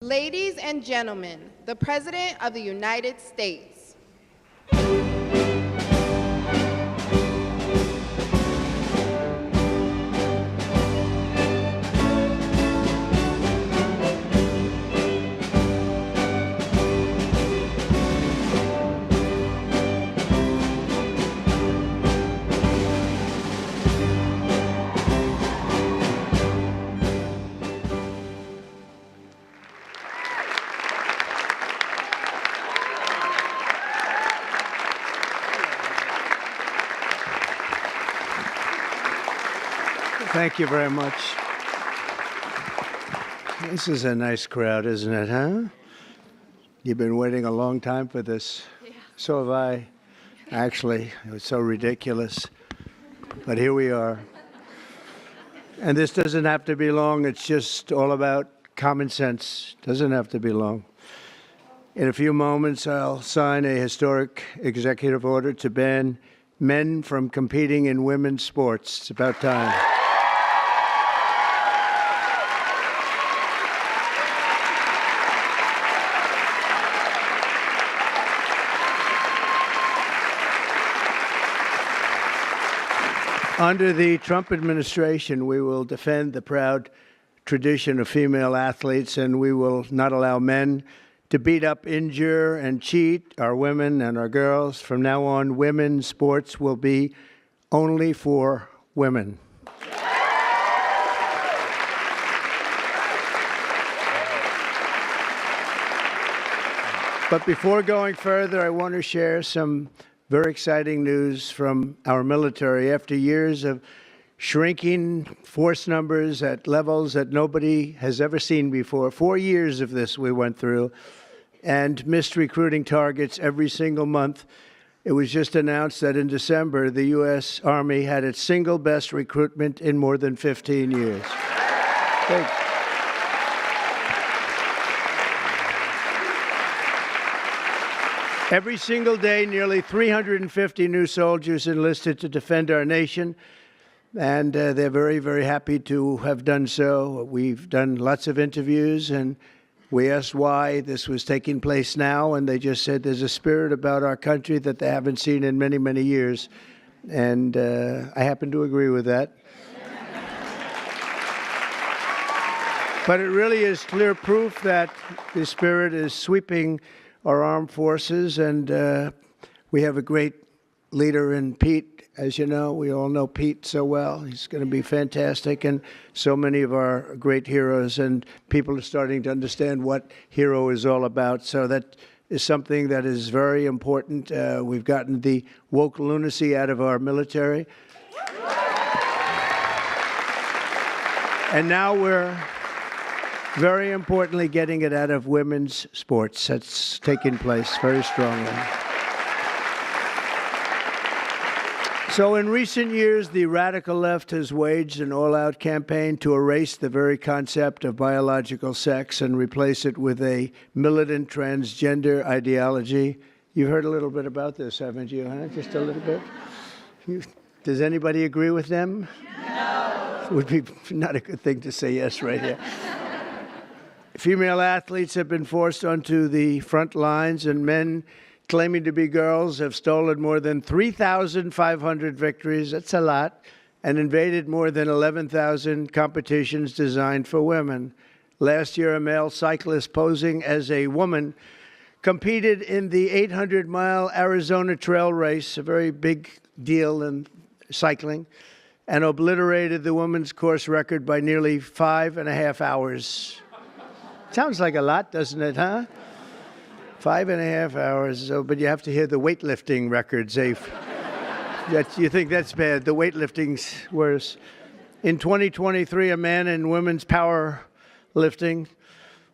Ladies and gentlemen, the President of the United States. Thank you very much. This is a nice crowd, isn't it, huh? You've been waiting a long time for this. Yeah. So have I. Actually, it was so ridiculous. But here we are. And this doesn't have to be long. It's just all about common sense. Doesn't have to be long. In a few moments, I'll sign a historic executive order to ban men from competing in women's sports. It's about time. Under the Trump administration, we will defend the proud tradition of female athletes, and we will not allow men to beat up, injure, and cheat our women and our girls. From now on, women's sports will be only for women. But before going further, I want to share some very exciting news from our military. After years of shrinking force numbers at levels that nobody has ever seen before, 4 years of this we went through, and missed recruiting targets every single month, it was just announced that in December, the U.S. Army had its single best recruitment in more than 15 years. Every single day, nearly 350 new soldiers enlisted to defend our nation, and they're very, very happy to have done so. We've done lots of interviews, and we asked why this was taking place now, and they just said there's a spirit about our country that they haven't seen in many, many years, and I happen to agree with that. But it really is clear proof that the spirit is sweeping our armed forces, and we have a great leader in Pete. As you know, we all know Pete so well. He's going to be fantastic, and so many of our great heroes, and people are starting to understand what hero is all about. So that is something that is very important. We've gotten the woke lunacy out of our military. And now we're very importantly getting it out of women's sports. That's taking place very strongly. So in recent years, the radical left has waged an all-out campaign to erase the very concept of biological sex and replace it with a militant transgender ideology. You've heard a little bit about this, haven't you, huh? Just a little bit? Does anybody agree with them? No. It would be not a good thing to say yes right here. Female athletes have been forced onto the front lines, and men claiming to be girls have stolen more than 3,500 victories, that's a lot, and invaded more than 11,000 competitions designed for women. Last year, a male cyclist posing as a woman competed in the 800-mile Arizona Trail Race, a very big deal in cycling, and obliterated the women's course record by nearly 5.5 hours. Sounds like a lot, doesn't it, huh? 5.5 hours, but you have to hear the weightlifting records. You think that's bad. The weightlifting's worse. In 2023, a man in women's powerlifting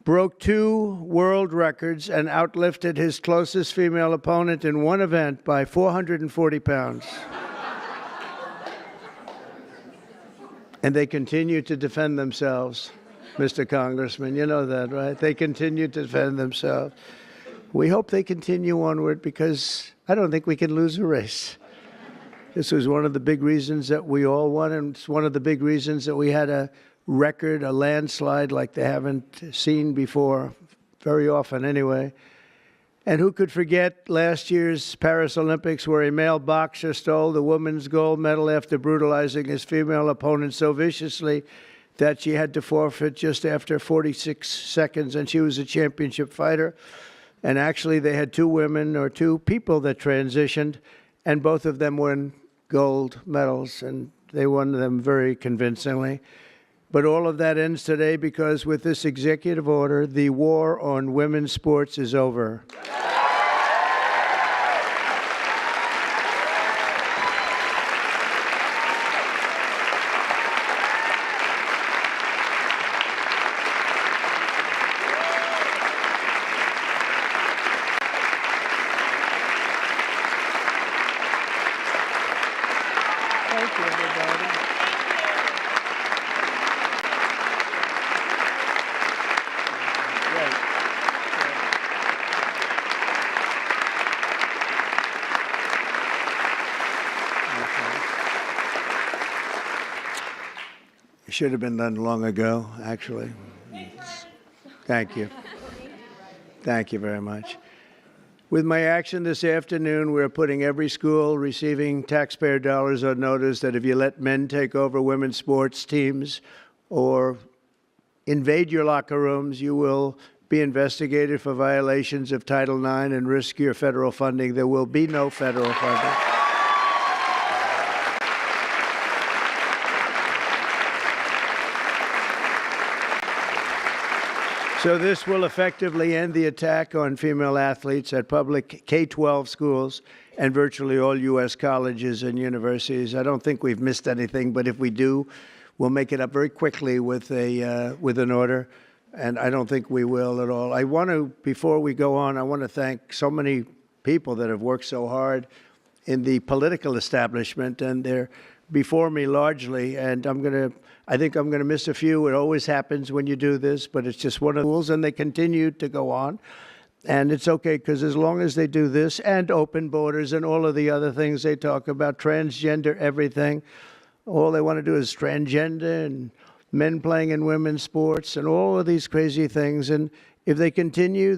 broke 2 world records and outlifted his closest female opponent in one event by 440 pounds. And they continue to defend themselves. Mr. Congressman, you know that, right? They continue to defend themselves. We hope they continue onward because I don't think we can lose a race. This was one of the big reasons that we all won, and it's one of the big reasons that we had a record, a landslide like they haven't seen before, very often anyway. And who could forget last year's Paris Olympics where a male boxer stole the women's gold medal after brutalizing his female opponent so viciously that she had to forfeit just after 46 seconds, and she was a championship fighter. And actually, they had two women or two people that transitioned, and both of them won gold medals, and they won them very convincingly. But all of that ends today because with this executive order, the war on women's sports is over. Thank you, everybody. Great. It should have been done long ago, actually. Thank you. Thank you very much. With my action this afternoon, we're putting every school receiving taxpayer dollars on notice that if you let men take over women's sports teams or invade your locker rooms, you will be investigated for violations of Title IX and risk your federal funding. There will be no federal funding. So this will effectively end the attack on female athletes at public K-12 schools and virtually all U.S. colleges and universities. I don't think we've missed anything, but if we do, we'll make it up very quickly with an order, and I don't think we will at all. I want to, before we go on, I want to thank so many people that have worked so hard in the political establishment, and they're before me largely, and I think I'm going to miss a few. It always happens when you do this, but it's just one of the rules, and they continue to go on. And it's okay, because as long as they do this and open borders and all of the other things they talk about, transgender, everything, all they want to do is transgender and men playing in women's sports and all of these crazy things. And if they continue,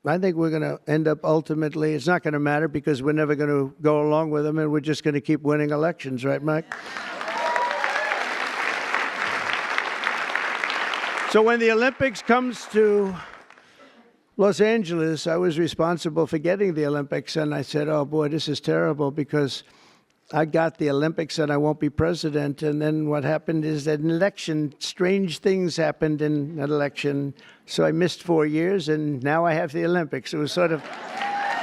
I think we're going to end up ultimately, it's not going to matter because we're never going to go along with them, and we're just going to keep winning elections, right, Mike? So when the Olympics comes to Los Angeles, I was responsible for getting the Olympics, and I said, oh, boy, this is terrible because I got the Olympics and I won't be president. And then what happened is that an election, strange things happened in an election. So I missed 4 years, and now I have the Olympics. It was sort of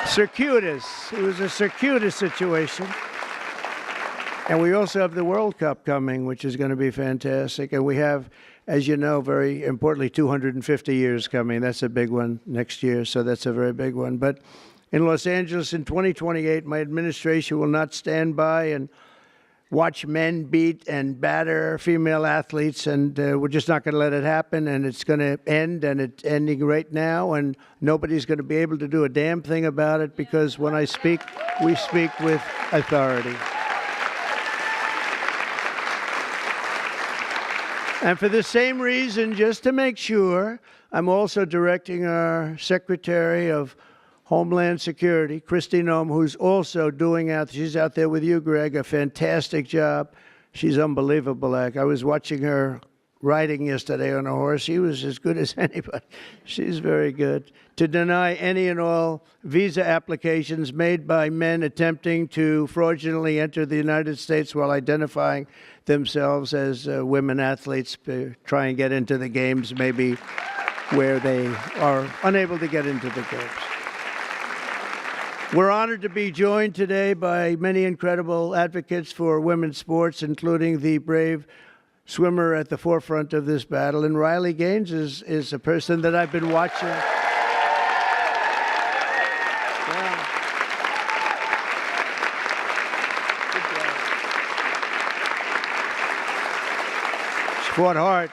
circuitous. It was a circuitous situation. And we also have the World Cup coming, which is going to be fantastic. And we have, as you know, very importantly, 250 years coming. That's a big one next year, so that's a very big one. But in Los Angeles in 2028, my administration will not stand by and watch men beat and batter female athletes, and we're just not going to let it happen, and it's going to end, and it's ending right now, and nobody's going to be able to do a damn thing about it because when I speak, we speak with authority. And for the same reason, just to make sure, I'm also directing our Secretary of Homeland Security, Kristi Noem, who's also doing she's out there with you, Greg, a fantastic job. She's unbelievable. I was watching her riding yesterday on a horse. She was as good as anybody. She's very good. To deny any and all visa applications made by men attempting to fraudulently enter the United States while identifying themselves as women athletes, try and get into the games maybe where they are unable to get into the games. We're honored to be joined today by many incredible advocates for women's sports, including the brave swimmer at the forefront of this battle. And Riley Gaines is a person that I've been watching. Yeah. Good job. She fought hard.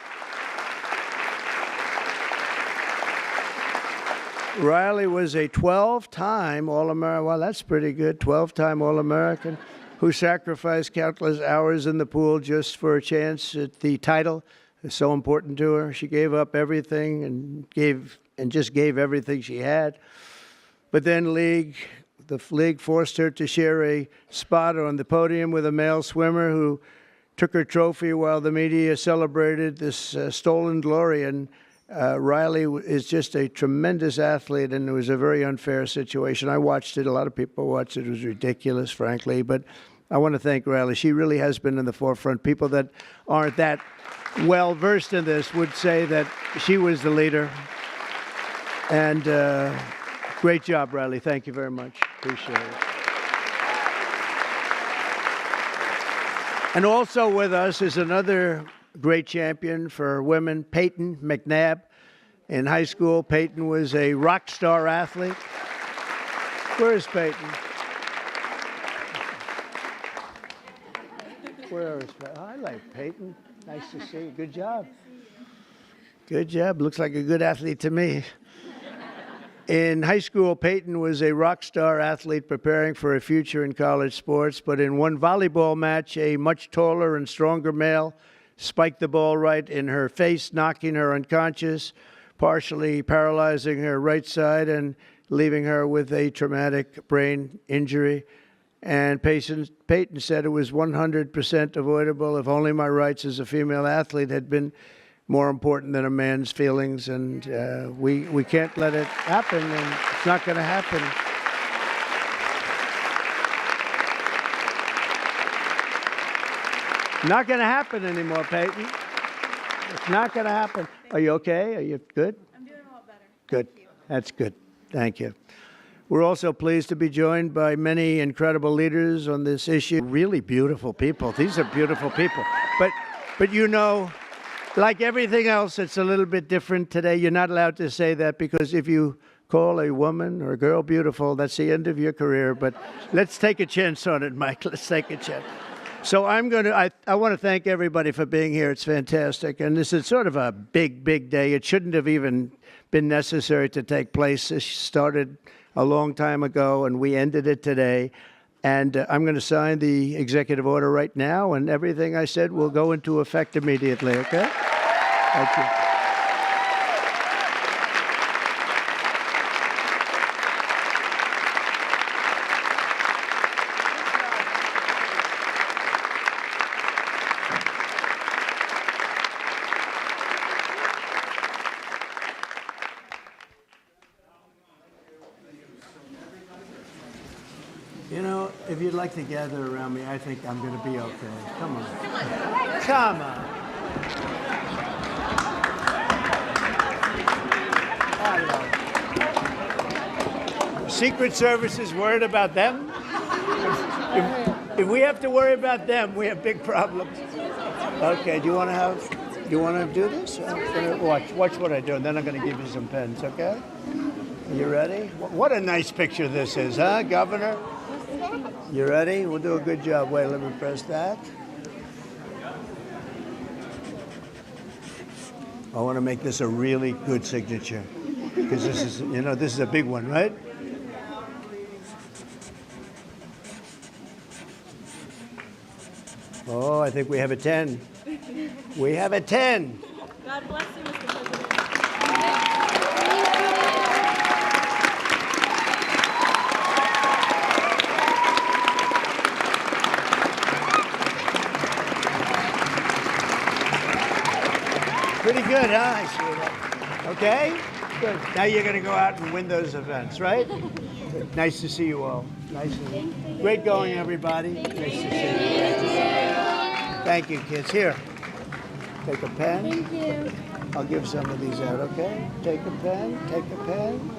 Riley was a 12-time All-American. Well, that's pretty good. 12-time All-American who sacrificed countless hours in the pool just for a chance at the title is so important to her. She gave up everything and just gave everything she had. But then the league forced her to share a spot on the podium with a male swimmer who took her trophy while the media celebrated this stolen glory. And Riley is just a tremendous athlete, and it was a very unfair situation. I watched it. A lot of people watched it. It was ridiculous, frankly. But I want to thank Riley. She really has been in the forefront. People that aren't that well versed in this would say that she was the leader. And great job, Riley. Thank you very much. Appreciate it. And also with us is another great champion for women, Peyton McNabb. In high school, Peyton was a rock star athlete. Where is Peyton? Where is Peyton? I like Peyton. Nice to see you. Good job. Good job. Looks like a good athlete to me. In high school, Peyton was a rock star athlete preparing for a future in college sports, but in one volleyball match, a much taller and stronger male spiked the ball right in her face, knocking her unconscious, partially paralyzing her right side and leaving her with a traumatic brain injury. And Peyton said it was 100% avoidable if only my rights as a female athlete had been more important than a man's feelings, and we can't let it happen, and it's not going to happen. Not going to happen anymore, Peyton. It's not going to happen. Are you okay? Are you good? I'm doing a lot better. Good. That's good. Thank you. We're also pleased to be joined by many incredible leaders on this issue. Really beautiful people. These are beautiful people. But you know, like everything else, it's a little bit different today. You're not allowed to say that, because if you call a woman or a girl beautiful, that's the end of your career. But let's take a chance on it, Mike. Let's take a chance. So I want to thank everybody for being here. It's fantastic. And this is sort of a big, big day. It shouldn't have even been necessary to take place. This started a long time ago, and we ended it today. And I'm going to sign the executive order right now, and everything I said will go into effect immediately, okay? Thank you. You know, if you'd like to gather around me, I think I'm going to be okay. Come on. Come on. Hello. Secret Service is worried about them? If we have to worry about them, we have big problems. Okay, do you want to do this? Watch what I do, and then I'm going to give you some pens, okay? Are you ready? What a nice picture this is, huh, Governor? You ready? We'll do a good job. Wait, let me press that. I want to make this a really good signature, because this is a big one, right? Oh, I think we have a 10. We have a 10. God bless you, Mr. President. Pretty good, huh? I see that. Okay? Good. Now you're going to go out and win those events, right? Good. Nice to see you all. Nice to see you. Great going, everybody. Nice to see you. Thank you, kids. Here, take a pen. Thank you. I'll give some of these out, okay? Take a pen, take a pen.